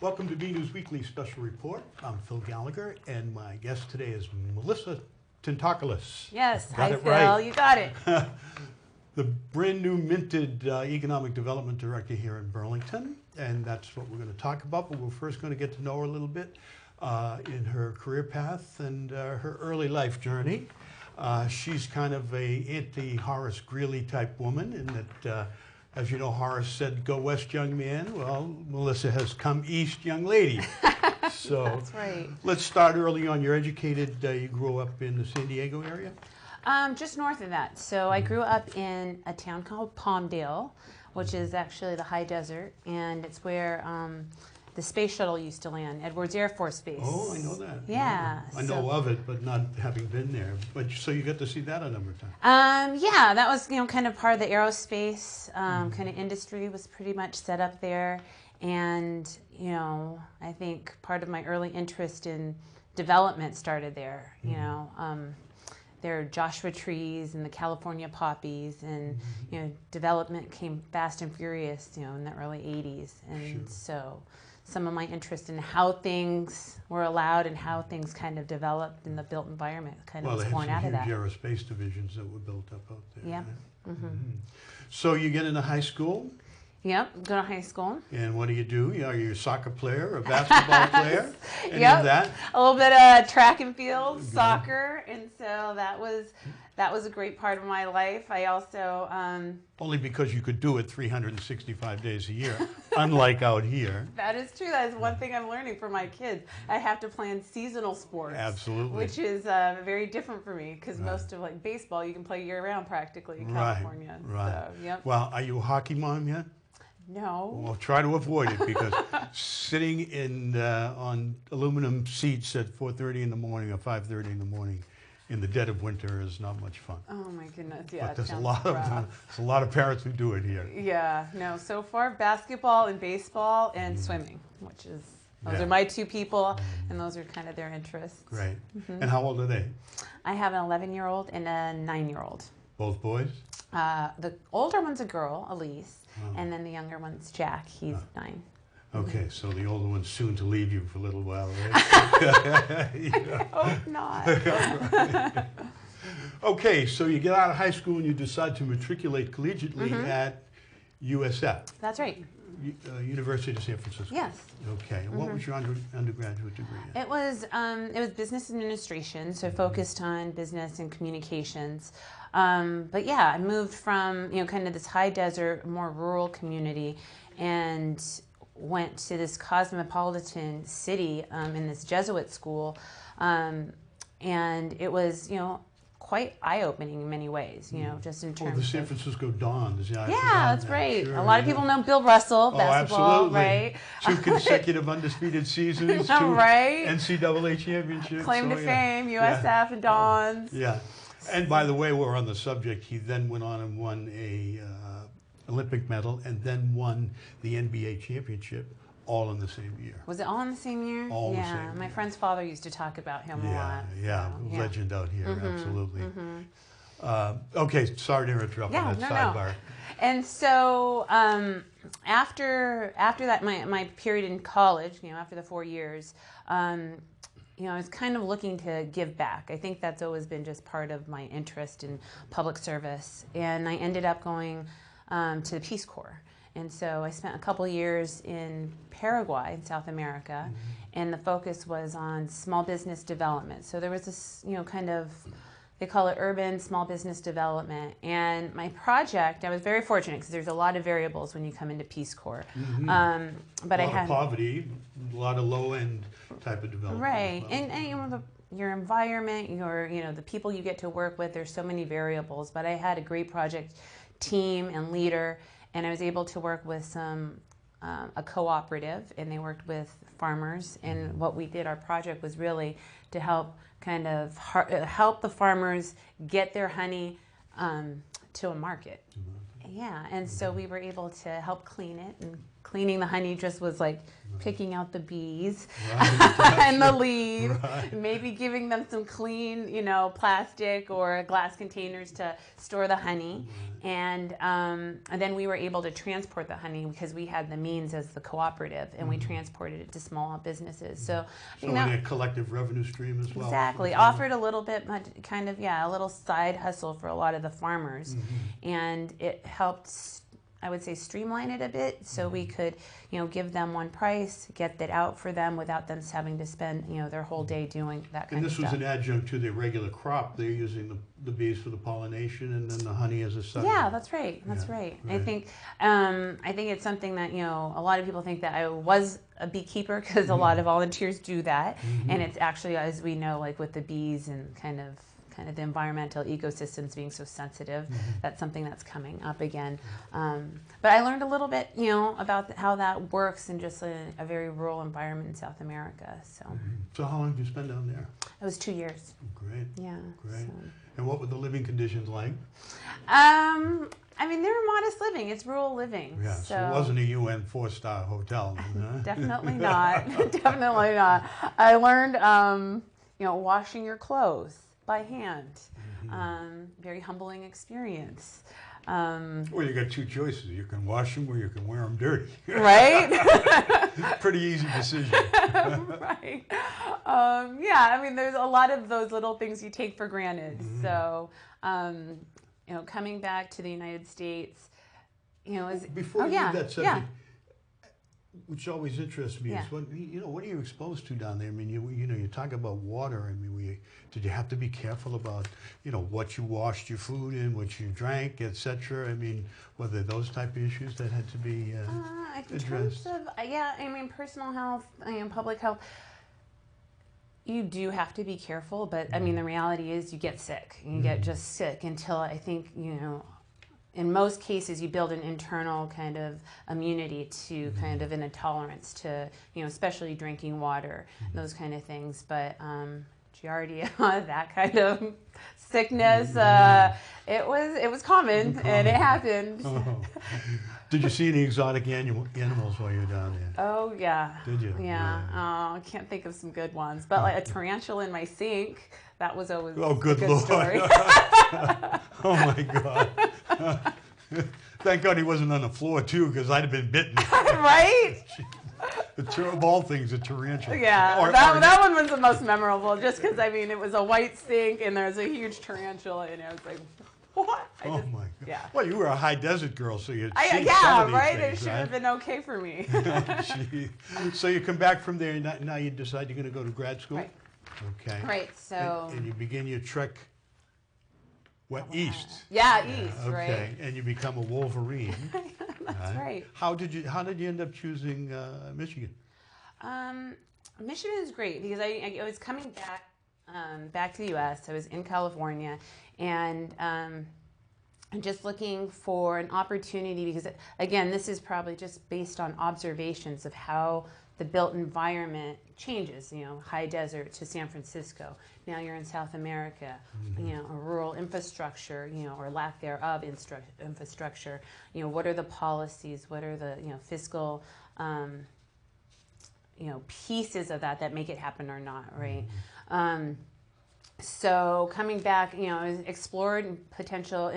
Welcome to BNEWS Weekly Special Report. I'm Phil Gallagher, and my guest today is Melisa Tintocalis. Yes, Got hi it Phil, right. you got it. The brand new minted Economic Development Director here in Burlington, and that's what we're going to talk about, but we're first going to get to know her a little bit in her career path and her early life journey. She's kind of a anti-Horace Greeley type woman in that as you know, Horace said, "Go west, young man." Well, Melisa has come east, young lady. So That's right. Let's start early on. You're educated, you grew up in the San Diego area? Just north of that. So I grew up in a town called Palmdale, which is actually the high desert, and it's where the space shuttle used to land, Edwards Air Force Base. Oh, I know that. Yeah. I know of it, but not having been there. But so you got to see that a number of times. Yeah, that was kind of part of the aerospace kind of industry was pretty much set up there, and I think part of my early interest in development started there. There are Joshua trees and the California poppies, and development came fast and furious in the early 80s, and so some of my interest in how things were allowed and how things kind of developed in the built environment kind of was born out of that. Well, they had some huge aerospace divisions that were built up out there. Yeah. Right? So you get into high school? Yep, go to high school. And what do? Are you a soccer player, a basketball player? Any Yep. of that? A little bit of track and field, soccer, and so that was a great part of my life. I also Only because you could do it 365 days a year, unlike out here. That is true. That is one thing I'm learning for my kids. I have to plan seasonal sports. Absolutely. Which is very different for me because most of baseball you can play year round practically in California. Right. So, yep. Well, are you a hockey mom yet? No. Well, try to avoid it because sitting in on aluminum seats at 4:30 in the morning or 5:30 in the morning in the dead of winter is not much fun. Oh my goodness, yeah. But there's a lot of parents who do it here. Yeah, no. So far, basketball and baseball and swimming, which is those are my two people, and those are kind of their interests. Great. And how old are they? I have an 11-year-old and a 9-year-old. Both boys? The older one's a girl, Elise, and then the younger one's Jack. He's 9. Okay, so the older one's soon to leave you for a little while, right? I hope not. Okay, so you get out of high school and you decide to matriculate collegiately at USF. That's right. University of San Francisco. Yes. Okay. And what was your undergraduate degree in? It was business administration, so focused on business and communications. But yeah, I moved from kind of this high desert, more rural community, and went to this cosmopolitan city in this Jesuit school, and it was quite eye-opening in many ways, just in terms of the San Francisco Dons. Yeah, that's right. Sure, a lot of people know Bill Russell, basketball, absolutely. Right? 2 consecutive undefeated seasons, 2 right? NCAA championships. Claim to fame, USF and Dons. Yeah. And by the way, we're on the subject. He then went on and won a Olympic medal and then won the NBA championship all in the same year. Was it all in the same year? All the same year. My friend's father used to talk about him a lot. Yeah, legend out here, absolutely. Okay, sorry to interrupt on that sidebar. No. And so after that, my period in college, after the 4 years, I was kind of looking to give back. I think that's always been just part of my interest in public service. And I ended up going to the Peace Corps. And so I spent a couple years in Paraguay in South America, and the focus was on small business development. So there was this, kind of, they call it urban small business development. And my project, I was very fortunate because there's a lot of variables when you come into Peace Corps. But a lot of poverty, a lot of low-end type of development. Right, and your environment, the people you get to work with, there's so many variables. But I had a great project team and leader, and I was able to work with a cooperative, and they worked with farmers. And what we did, our project was really to help help the farmers get their honey to a market. Yeah, and so we were able to help clean it and cleaning the honey just was like picking out the bees Right. and the leaves, Right. maybe giving them some clean, plastic or glass containers to store the honey. And then we were able to transport the honey because we had the means as the cooperative, and we transported it to small businesses. So I think So a collective revenue stream as well. exactly offered a little bit, kind of, a little side hustle for a lot of the farmers, and it helped, I would say, streamline it a bit, so we could, give them one price, get that out for them without them having to spend, their whole day doing that kind And of this stuff. was an adjunct to the regular crop. They're using the bees for the pollination, and then the honey as a substrate. Yeah, that's right. That's Yeah, right. right. I think it's something that a lot of people think that I was a beekeeper because a lot of volunteers do that, and it's actually, as we know, like with the bees and kind of the environmental ecosystems being so sensitive, that's something that's coming up again. But I learned a little bit, about how that works in just a very rural environment in South America. So So how long did you spend down there? it was 2 years. Great. Yeah. Great. So. And what were the living conditions like? I mean, they were modest living. It's rural living. Yeah, so it wasn't a UN 4-star hotel. Huh? Definitely not. Definitely not. I learned, washing your clothes by hand. Very humbling experience. Well, you got two choices. You can wash them or you can wear them dirty. Right? Pretty easy decision. Right. I mean, there's a lot of those little things you take for granted. So, coming back to the United States, Before you leave that subject, which always interests me, Yeah. is what are you exposed to down there? I mean, you talk about water. I mean, did you have to be careful about what you washed your food in, what you drank, etc.? I mean, were there those type of issues that had to be in addressed? terms of, I mean, personal health, public health, you do have to be careful, but I mean, the reality is you get sick. You get just sick until I think, in most cases, you build an internal kind of immunity to kind of an intolerance to, especially drinking water, those kind of things. But Giardia, that kind of sickness, it was common, and it happened. Oh. Did you see any exotic animals while you were down there? Oh, yeah. Did you? Yeah. Oh, I can't think of some good ones. But like a tarantula in my sink, that was always a good good Lord. story. Oh, my God. Thank God he wasn't on the floor, too, because I'd have been bitten. Right? Of all things, a tarantula. Yeah, Or- that one was the most memorable, just because, I mean, it was a white sink, and there was a huge tarantula, and I was like, what? Oh, my God. Yeah. Well, you were a high desert girl, so you'd seen some Yeah, of these right? things, It should have been okay for me. Gee. So you come back from there, and now you decide you're going to go to grad school? Right. Okay. Right, so. And you begin your trek, east? Yeah, east, Okay, right? and you become a Wolverine. That's right. How did you end up choosing Michigan? Michigan is great because I was coming back to the U.S. I was in California, and I'm just looking for an opportunity because, again, this is probably just based on observations of how the built environment changes, high desert to San Francisco. Now you're in South America, a rural infrastructure, or lack thereof infrastructure. What are the policies? What are the, fiscal, pieces of that make it happen or not, right? So coming back, I explored potential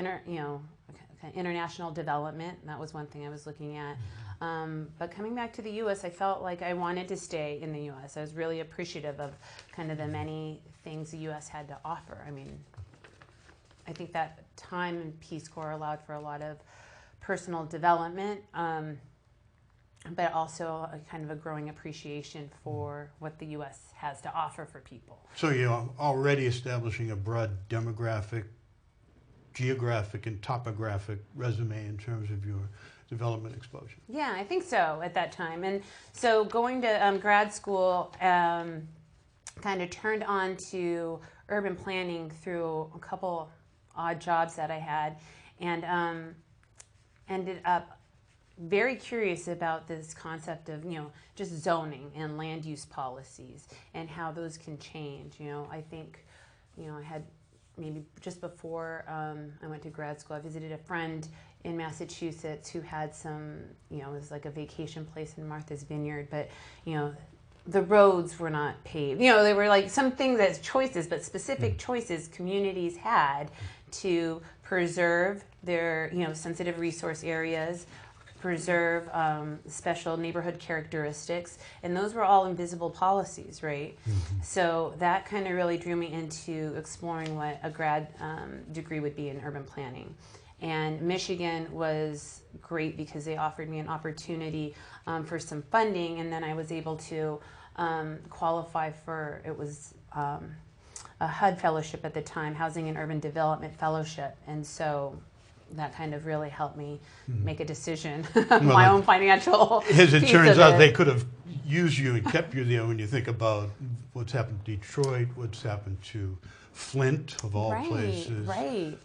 international development. That was one thing I was looking at. But coming back to the U.S., I felt like I wanted to stay in the U.S. I was really appreciative of kind of the many things the U.S. had to offer. I mean, I think that time in Peace Corps allowed for a lot of personal development, but also a kind of a growing appreciation for what the U.S. has to offer for people. So you're already establishing a broad demographic, geographic, and topographic resume in terms of your development exposure. Yeah, I think so at that time. And so going to grad school kind of turned on to urban planning through a couple odd jobs that I had, and ended up very curious about this concept of, just zoning and land use policies and how those can change. I think, I had maybe just before I went to grad school, I visited a friend in Massachusetts who had some, it was like a vacation place in Martha's Vineyard, but, the roads were not paved. They were like some things as choices, but specific choices communities had to preserve their, sensitive resource areas, preserve special neighborhood characteristics, and those were all invisible policies, right? So that kind of really drew me into exploring what a grad degree would be in urban planning. And Michigan was great because they offered me an opportunity for some funding, and then I was able to qualify for, it was a HUD fellowship at the time, Housing and Urban Development Fellowship, and so that kind of really helped me make a decision, my own financial As it piece turns of out, it. they could have used you and kept you there when you think about what's happened to Detroit, what's happened to Flint, of all places. Right.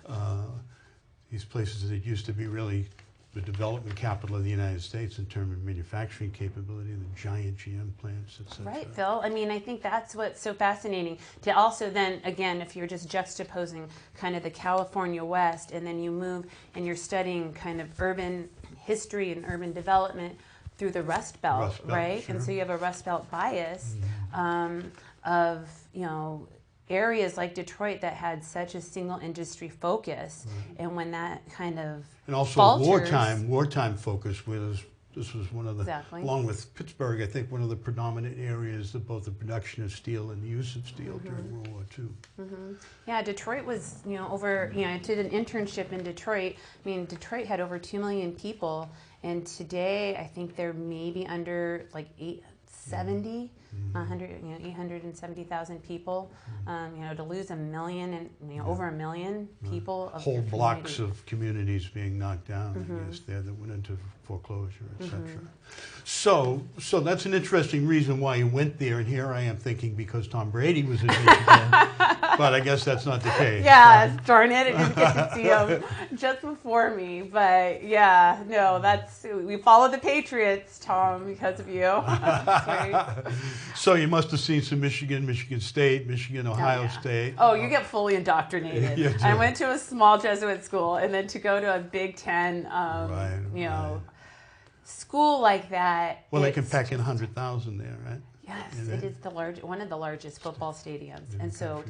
These places that used to be really the development capital of the United States in terms of manufacturing capability, the giant GM plants, et cetera. Right, Phil. I mean, I think that's what's so fascinating. To also then, again, if you're just juxtaposing kind of the California West, and then you move and you're studying kind of urban history and urban development through the Rust Belt, right? Sure. And so you have a Rust Belt bias of, areas like Detroit that had such a single industry focus, and when that kind of And also falters, wartime focus, this was one of the, Exactly. along with Pittsburgh, I think one of the predominant areas of both the production of steel and the use of steel during World War II. Yeah, Detroit was, over, I did an internship in Detroit. I mean, Detroit had over 2 million people, and today I think they're maybe under like 870,000 people. To lose 1 million and over 1 million people of Whole your blocks community. of communities being knocked down, I guess, there that went into foreclosure, et cetera. So that's an interesting reason why you went there, and here I am thinking because Tom Brady was in Michigan, but I guess that's not the case. Yeah, darn it, I didn't get to see him just before me. But yeah, no, we follow the Patriots, Tom, because of you. That's right. So you must have seen some Michigan State, Ohio State. Oh, you get fully indoctrinated. You do. I went to a small Jesuit school, and then to go to a Big Ten, school like that. Well, they can pack in 100,000 there, right? Yes, it is one of the largest football stadiums, and so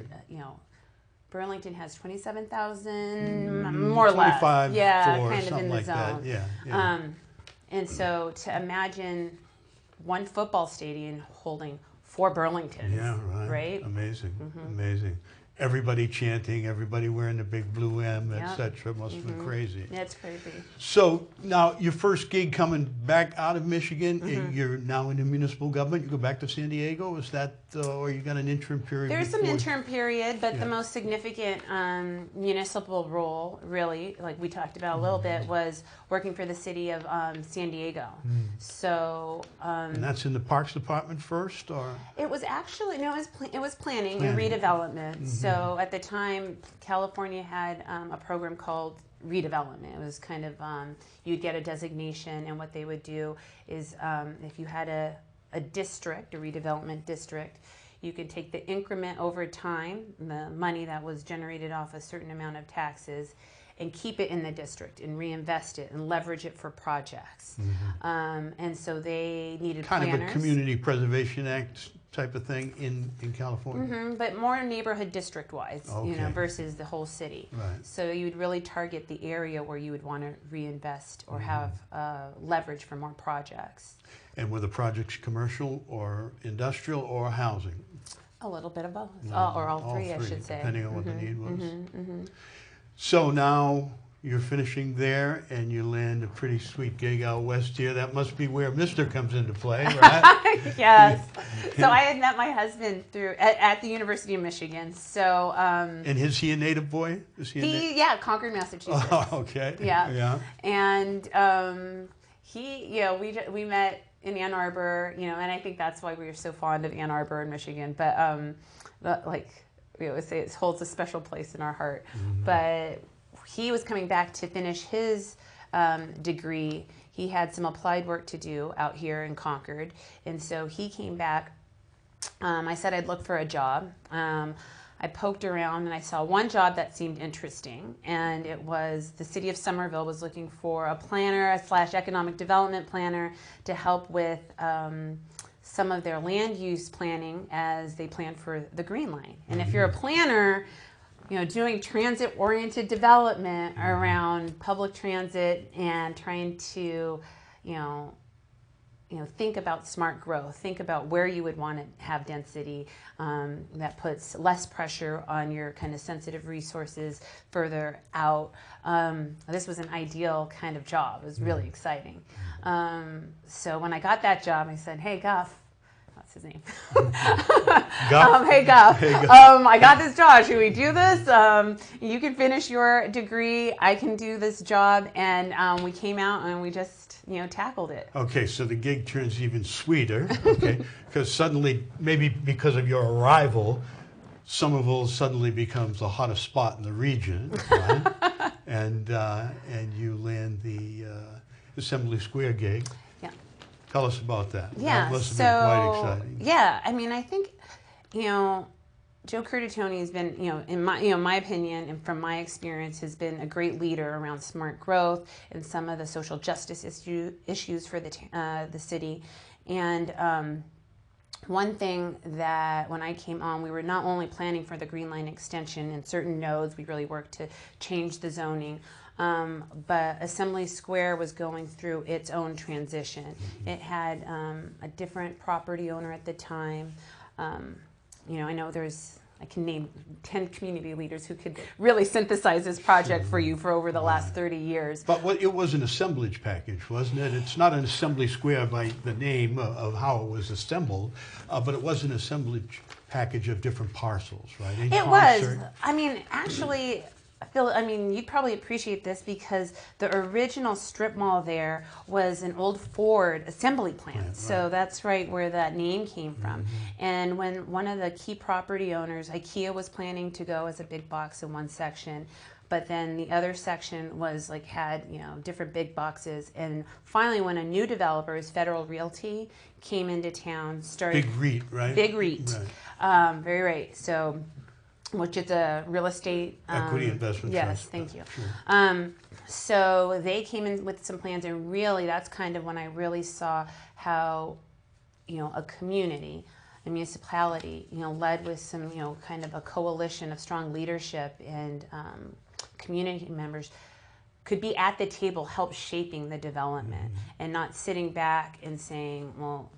Burlington has 27,000, more or less. 25, yeah, four, kind of something in the like zone. that. Yeah. And so to imagine one football stadium holding 4 Burlingtons. Yeah, right. Amazing, amazing. Everybody chanting, everybody wearing the big blue M, et cetera. Must have been crazy. Yeah, it's crazy. So now your first gig coming back out of Michigan, you're now in the municipal government. You go back to San Diego. Is that, or you got an interim period? There's some before? interim period, but the most significant municipal role, really, like we talked about a little bit, was working for the city of San Diego. So. And that's in the Parks Department first, or? It was actually, no, it was planning and redevelopment. So at the time, California had a program called redevelopment. It was kind of, you'd get a designation, and what they would do is if you had a district, a redevelopment district, you could take the increment over time, the money that was generated off a certain amount of taxes, and keep it in the district and reinvest it and leverage it for projects. And so they needed planners. Kind of a Community Preservation Act type of thing in California? But more neighborhood district-wise, Okay. versus the whole city. Right. So you would really target the area where you would want to reinvest or have leverage for more projects. And were the projects commercial or industrial or housing? A little bit of both, or all three, I should say. Depending on what the need was. So now you're finishing there, and you land a pretty sweet gig out west here. That must be where Mr. comes into play, right? Yes. So I had met my husband at the University of Michigan. So. And is he a native boy? Is he? Concord, Massachusetts. Oh, okay. Yeah. And we met in Ann Arbor, and I think that's why we were so fond of Ann Arbor and Michigan. But we always say it holds a special place in our heart. But he was coming back to finish his degree. He had some applied work to do out here in Concord, and so he came back. I said I'd look for a job. I poked around and I saw one job that seemed interesting, and it was the city of Somerville was looking for a planner / economic development planner to help with some of their land use planning as they plan for the Green Line. And if you're a planner, doing transit-oriented development around public transit and trying to, think about smart growth, think about where you would want to have density that puts less pressure on your kind of sensitive resources further out. This was an ideal kind of job. It was really exciting. So when I got that job, I said, "Hey, Guff." What's his name? Guff? Hey, Guff. Hey, Guff. I got this job. Should we do this? You can finish your degree. I can do this job. And we came out and we just, tackled it. Okay, so the gig turns even sweeter, okay, because suddenly, maybe because of your arrival, Somerville suddenly becomes the hottest spot in the region, right? and you land the Assembly Square gig. Yeah. Tell us about that. Yeah. That must have been quite exciting. Yeah, I think, Joe Curtatone has been, in my opinion and from my experience, has been a great leader around smart growth and some of the social justice issues for the city. And one thing that when I came on, we were not only planning for the Green Line extension in certain nodes, we really worked to change the zoning, but Assembly Square was going through its own transition. It had a different property owner at the time. I know I can name 10 community leaders who could really synthesize this project for you for over the last 30 years. But it was an assemblage package, wasn't it? It's not an Assembly Square by the name of how it was assembled, but it was an assemblage package of different parcels, right? It was. Actually, Phil, you'd probably appreciate this because the original strip mall there was an old Ford assembly plant. Right. So that's right where that name came from. And when one of the key property owners, IKEA, was planning to go as a big box in one section, but then the other section was had different big boxes. And finally, when a new developer, Federal Realty, came into town, started Big REIT, right? Big REIT, right. Very right. So, which is a real estate equity investment yes, trust. thank you. Sure. So they came in with some plans, and really, that's kind of when I really saw how, a community, a municipality, led with some, kind of a coalition of strong leadership and community members, could be at the table, help shaping the development, and not sitting back and saying, well,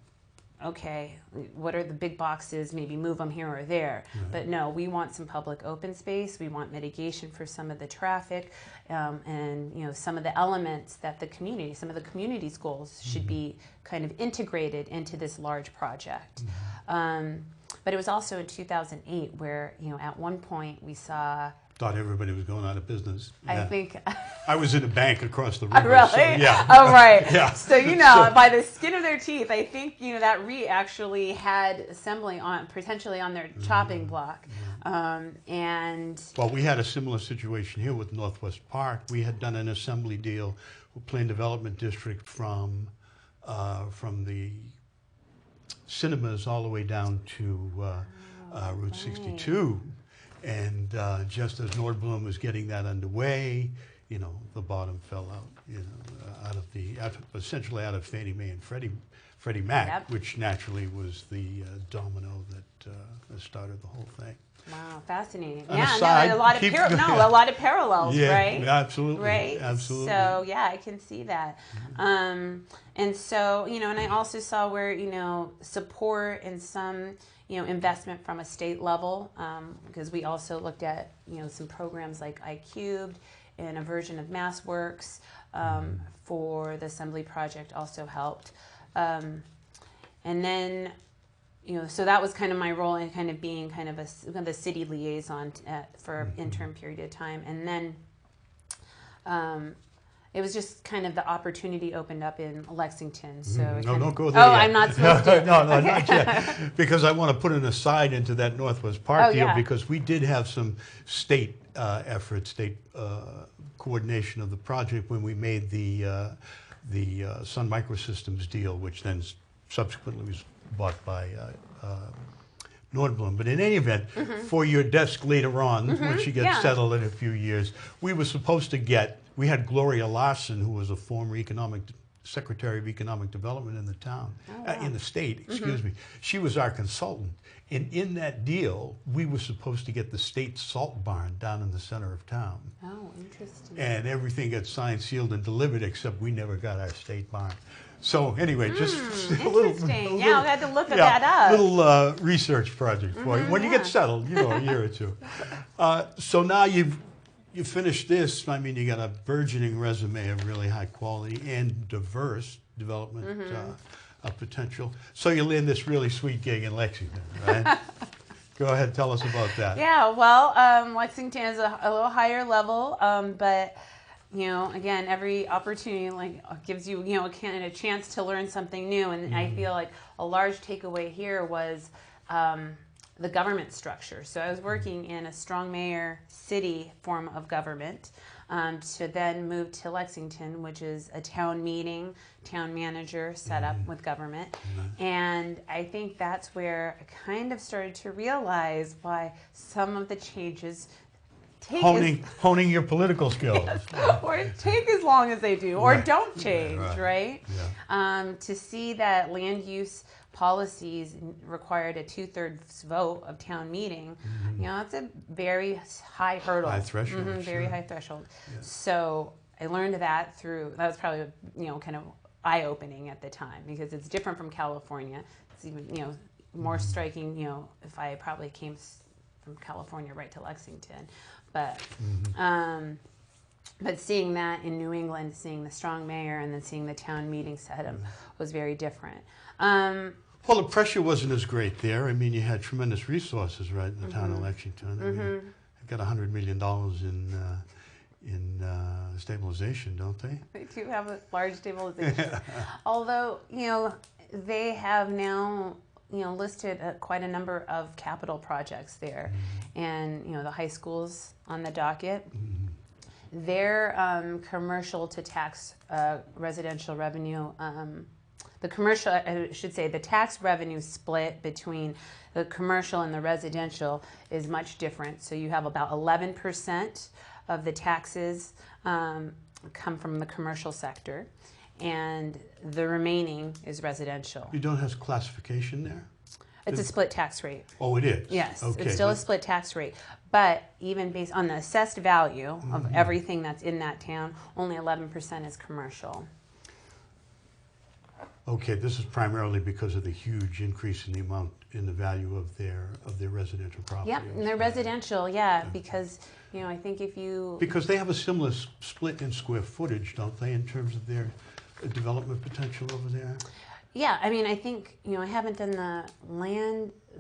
okay, what are the big boxes, maybe move them here or there. Right. But no, we want some public open space, we want mitigation for some of the traffic, and some of the elements that some of the community goals should be kind of integrated into this large project. But it was also in 2008 where, at one point we saw... Thought everybody was going out of business. I think... I was in a bank across the river. Really? So, yeah. Oh, right. Yeah. So, by the skin of their teeth, I think, that REIT actually had assembly potentially on their chopping block. And... Well, we had a similar situation here with Northwest Park. We had done an assembly deal with Plain Development District from the cinemas all the way down to Route 62. And just as Nordblum was getting that underway, the bottom fell out, essentially out of Fannie Mae and Freddie Mac, Yep. which naturally was the domino that started the whole thing. Wow, fascinating. On Yeah, a side, a lot of parallels, yeah, right? Absolutely. Right. Absolutely. So yeah, I can see that. And so, and I also saw where, support and some, investment from a state level, because we also looked at, some programs like iCubed and a version of MassWorks for the Assembly project also helped. And then, so that was kind of my role in kind of being kind of the city liaison for an interim period of time. And then it was just kind of the opportunity opened up in Lexington. So don't go there. Oh, yet. I'm not supposed to. No, Okay. not yet. Because I want to put an aside into that Northwest Park deal, yeah. because we did have some state efforts, state coordination of the project when we made the Sun Microsystems deal, which then subsequently was bought by Nordblom. But in any event, for your desk later on, once you get settled in a few years, we were supposed to get, we had Gloria Larson, who was a former Secretary of Economic Development in the town, in the state, excuse me. She was our consultant. And in that deal, we were supposed to get the state salt barn down in the center of town. Oh, interesting. And everything got signed, sealed, and delivered, except we never got our state barn. So anyway, just a little, yeah, I had to look that up. Little research project for you. When you get settled, you know, a year or two. So now you've finished this. I mean, you got a burgeoning resume of really high quality and diverse development potential. So you land this really sweet gig in Lexington, right? Go ahead, tell us about that. Yeah, well, Lexington is a little higher level, but you know, again, every opportunity gives you, you know, a chance to learn something new. And I feel like a large takeaway here was the government structure. So I was working in a strong mayor city form of government to then move to Lexington, which is a town meeting, town manager set up with government. And I think that's where I kind of started to realize why some of the changes honing your political skills. Yes, or take as long as they do, or don't change, right? Yeah. To see that land use policies required a 2/3 vote of town meeting, you know, it's a very high hurdle. High threshold. Very high threshold. Yeah. So I learned that was probably, you know, kind of eye-opening at the time, because it's different from California. It's even, you know, more striking, you know, if I probably came from California right to Lexington. But but seeing that in New England, seeing the strong mayor and then seeing the town meeting set up was very different. Well, the pressure wasn't as great there. I mean, you had tremendous resources, right, in the town of Lexington. I mean, they've got $100 million in stabilization, don't they? They do have a large stabilization. Although, you know, they have now, you know, listed quite a number of capital projects there. And, you know, the high schools on the docket. Their commercial to tax residential revenue, the tax revenue split between the commercial and the residential is much different. So you have about 11% of the taxes come from the commercial sector, and the remaining is residential. You don't have classification there? It's a split tax rate. Oh, it is? Yes, okay, it's still a split tax rate. But even based on the assessed value of everything that's in that town, only 11% is commercial. Okay, this is primarily because of the huge increase in the value of their residential property. Yep, and they're residential, because, you know, I think if you... Because they have a similar split in square footage, don't they, in terms of their development potential over there? Yeah, I mean, I think, you know, I haven't done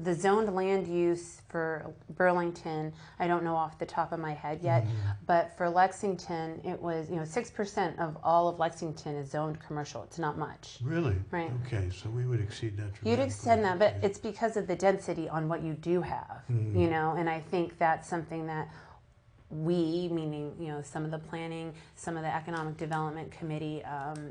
the zoned land use for Burlington. I don't know off the top of my head yet, but for Lexington, it was, you know, 6% of all of Lexington is zoned commercial. It's not much. Really? Right. Okay, so we would exceed that. You'd extend that, but it's because of the density on what you do have, you know, and I think that's something that we, meaning, you know, some of the planning, some of the economic development committee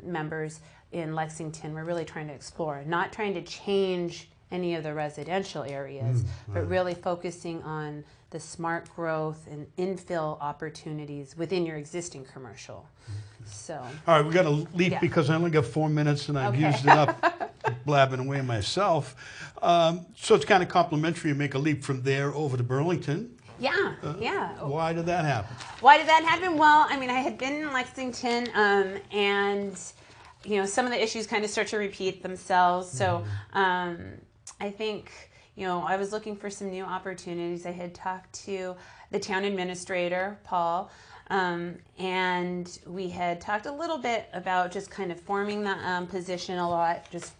members in Lexington, we're really trying to explore, not trying to change any of the residential areas, but really focusing on the smart growth and infill opportunities within your existing commercial. So. All right, we got to leap because I only got 4 minutes and I've used it up blabbing away myself. So it's kind of complimentary to make a leap from there over to Burlington. Yeah. Why did that happen? Why did that happen? Well, I mean, I had been in Lexington, and you know, some of the issues kind of start to repeat themselves. So I think, you know, I was looking for some new opportunities. I had talked to the town administrator, Paul, and we had talked a little bit about just kind of forming the position a lot, just,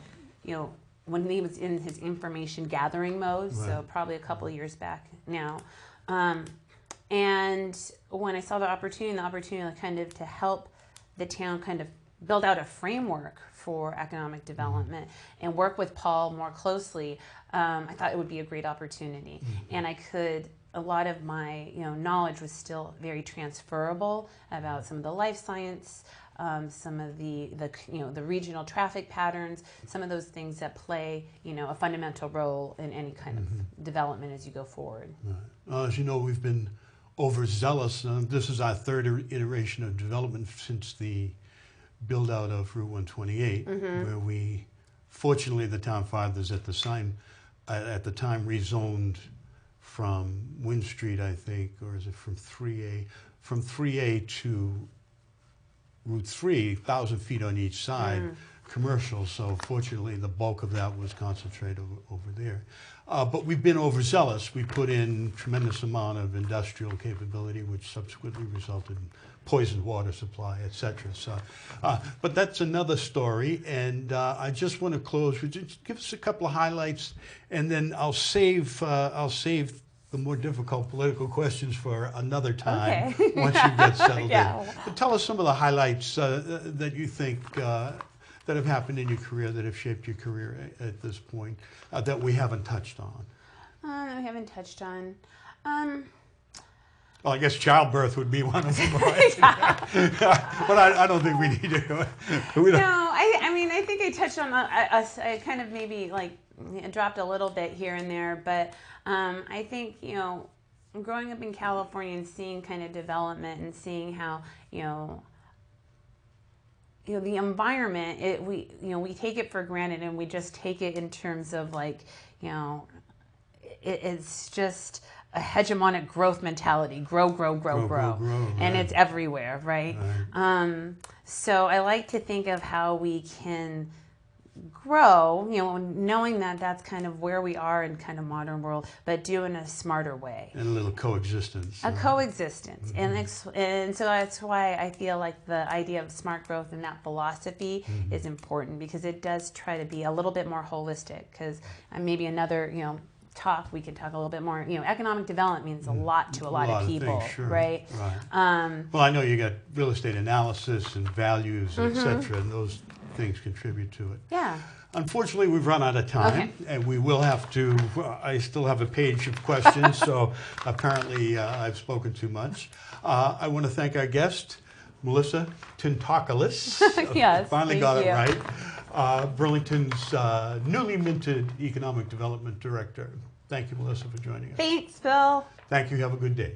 you know, when he was in his information gathering mode, so probably a couple of years back now. And when I saw the opportunity kind of to help the town kind of build out a framework for economic development and work with Paul more closely, I thought it would be a great opportunity. And I could a lot of my knowledge was still very transferable about some of the life science, some of the regional traffic patterns, some of those things that play a fundamental role in any kind of development as you go forward. Right. As you know, we've been overzealous. This is our third iteration of development since the build out of Route 128, where we, fortunately, the town fathers at the time rezoned from Wynn Street, I think, or is it from 3A to Route 3, 1,000 feet on each side, commercial. So fortunately, the bulk of that was concentrated over there. But we've been overzealous. We put in tremendous amount of industrial capability, which subsequently resulted in poisoned water supply, et cetera. So, but that's another story. And I just want to close with just give us a couple of highlights, and then I'll save the more difficult political questions for another time once you get settled in. But tell us some of the highlights that you think that have happened in your career, that have shaped your career at this point, that we haven't touched on. We haven't touched on. Well, I guess childbirth would be one of them, right? But I don't think we need to. No, I mean, I think I touched on I kind of maybe like dropped a little bit here and there, but I think, growing up in California and seeing kind of development and seeing how, the environment, we take it for granted, and we just take it in terms of like, it's just a hegemonic growth mentality, grow, and right. It's everywhere, right? So I like to think of how we can grow, knowing that that's kind of where we are in kind of modern world, but do in a smarter way. And a little coexistence. Coexistence. And so that's why I feel like the idea of smart growth and that philosophy is important, because it does try to be a little bit more holistic, because maybe another, we could talk a little bit more, economic development means a lot to a lot of people, things, sure. right? Well, I know you got real estate analysis and values, et cetera, and those things contribute to it. Yeah. Unfortunately, we've run out of time, and we will have to, I still have a page of questions, so apparently I've spoken too much. I want to thank our guest, Melisa Tintocalis. Yes, finally got it right. Burlington's newly minted Economic Development Director. Thank you, Melisa, for joining us. Thanks, Bill. Thank you. Have a good day.